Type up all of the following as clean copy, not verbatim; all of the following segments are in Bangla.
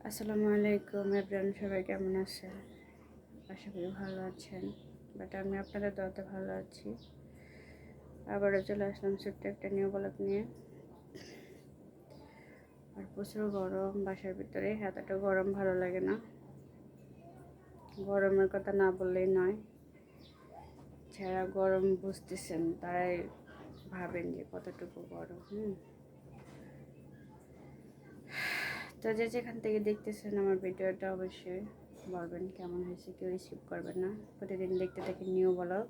আসসালামু আলাইকুম এভরিওয়ান, সবাই কেমন আছেন? আশা করি ভালো আছেন। বাট আমি আপনাদের দোয়াতে ভালো আছি। আবারও চলে আসলাম ছোট্ট একটা নিউ ব্লগ নিয়ে। আর প্রচুর গরম বাসার ভিতরে, এতটা গরম ভালো লাগে না। গরমের কথা না বললেই নয়। যারা গরম বুঝতেছেন তারাই ভাবেন যে কতটুকু গরম। তো যেখান থেকে দেখতেছেন আমার ভিডিওটা অবশ্যই বলবেন কেমন হয়েছে, কেউ স্কিপ করবেন না। প্রতিদিন দেখতে থাকি নিউ ব্লগ,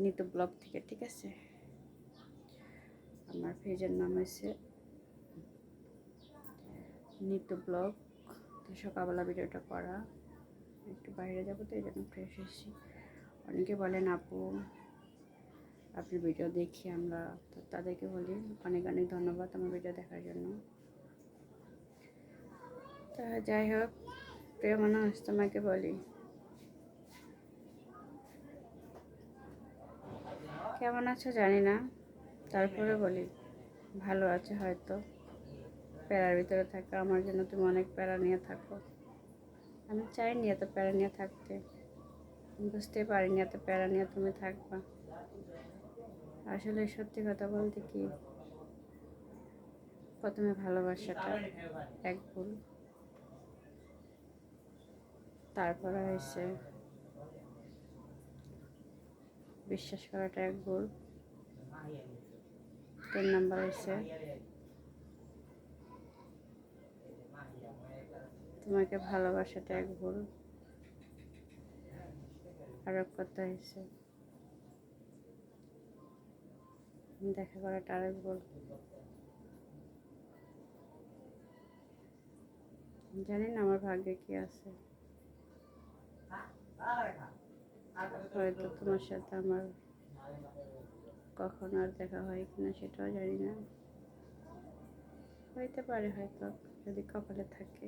নিতু ব্লগ থেকে, ঠিক আছে? আমার পেজের নাম হয়েছে নিতু ব্লগ। তো সকালবেলা ভিডিওটা করা, একটু বাইরে যাবো তো এই জন্য ফ্রেশ এসেছি। অনেকে বলেন আপু আপনার ভিডিও দেখি আমরা, তো তাদেরকে বলি অনেক অনেক ধন্যবাদ আমার ভিডিও দেখার জন্য। তা যাই হোক, প্রিয় মানুষ, তোমাকে বলি কেমন আছো জানি না, তারপরে বলি ভালো আছে হয়তো। প্যারার ভিতরে থাকা আমার জন্য তুমি অনেক প্যারা নিয়ে থাকো। আমি চাইনি এত প্যারা নিয়ে থাকতে, বুঝতে পারিনি এত প্যারা নিয়ে তুমি থাকবা। আসলে সত্যি কথা বলতে কি, প্রথমে ভালোবাসাটা এক ভুল, তারপরে হয়েছে বিশ্বাস করাটা এক ভুল, 3 নাম্বার হয়েছে তোমাকে ভালোবাসাটা এক ভুল, আর এক কথা হয়েছে দেখা করাটা আরেক ভুল। জানি না আমার ভাগ্যে কি আছে, হয়তো তোমার সাথে আমার কখন আর দেখা হয় কিনা সেটাও জানি না। হইতে পারে হয়তো, যদি কপালে থাকে,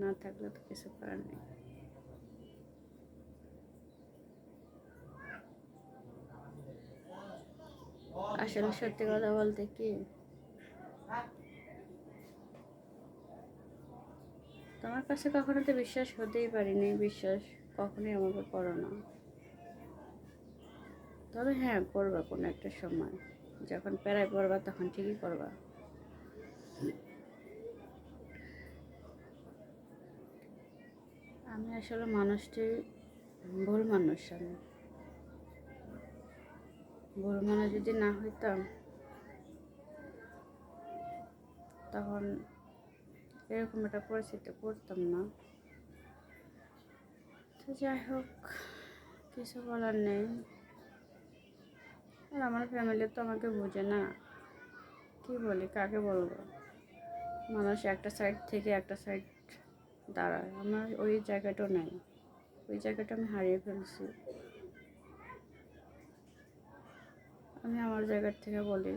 না থাকলে তো কিছু করার নেই। আসলে সত্যি কথা বলতে কি, তোমার কাছে কখনো তো বিশ্বাস হতেই পারিনি, বিশ্বাস কখনোই আমাকে করো না। তবে হ্যাঁ, করবা কোনো একটা সময়, যখন প্যারায় পড়বা তখন ঠিকই করবা। আমি আসলে মানুষটি ভুল মানুষ। আমি ভুল মানুষ যদি না হইতাম তখন এরকম একটা পরিস্থিতি পড়তাম না। তো যাই হোক, কিছু বলার নেই। আর আমার ফ্যামিলি তো আমাকে বোঝে না, কি বলি, কাকে বলবো। মানুষ একটা সাইড থেকে একটা সাইড দাঁড়ায়, আমার ওই জায়গাটাও নেই, ওই জায়গাটা আমি হারিয়ে ফেলছি। আমি আমার জায়গার থেকে বলি,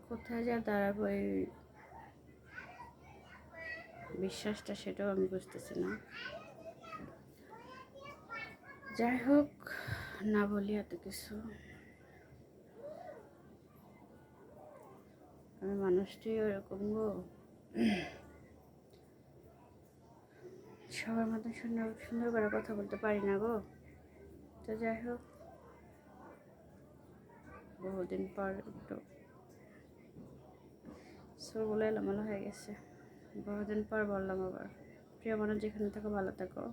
কোথায় যা দাঁড়াবো এই বিশ্বাসটা, সেটাও আমি বুঝতেছি না। যাই হোক, না বলি এত কিছু। আমি মানুষটি ওরকম গো, সবার মতন সুন্দর সুন্দর করে কথা বলতে পারি না গো। তো যাই হোক, বহুদিন পর একটু সুরগুলো এলোমেলো হয়ে গেছে। বহুদিন পর বললাম আবার, প্রিয় মানুষ যেখানে থাকো ভালো থাকো।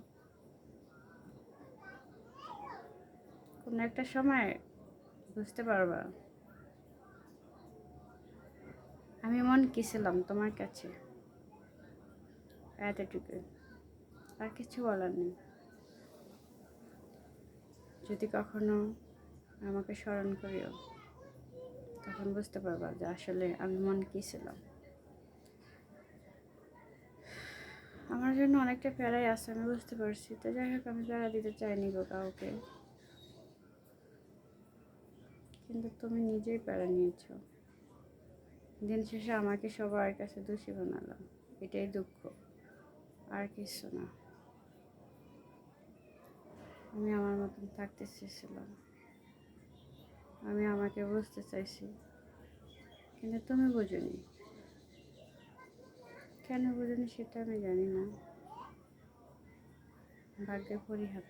কোনো একটা সময় বুঝতে পারবা আমি মন কি ছিলাম তোমার কাছে, এতটুকু, আর কিছু বলার নেই। যদি কখনো আমাকে স্মরণ করিও, তখন বুঝতে পারবা যে আসলে আমি মন কি ছিলাম। আমার জন্য অনেকটা প্যারাই আছে, আমি বুঝতে পারছি। তো যাই হোক, আমি প্যারা দিতে চাইনি গো কাউকে, কিন্তু তুমি নিজেই প্যারা নিয়েছো। দিন শেষে আমাকে সবার কাছে দোষী বানালাম, এটাই দুঃখ, আর কিছু না। আমি আমার মতন থাকতে চেয়েছিলাম, আমি আমাকে বুঝতে চাইছি, কিন্তু তুমি বোঝোনি। কেন বোঝোনি সেটা আমি জানি না, ভাগ্যের পরিহার।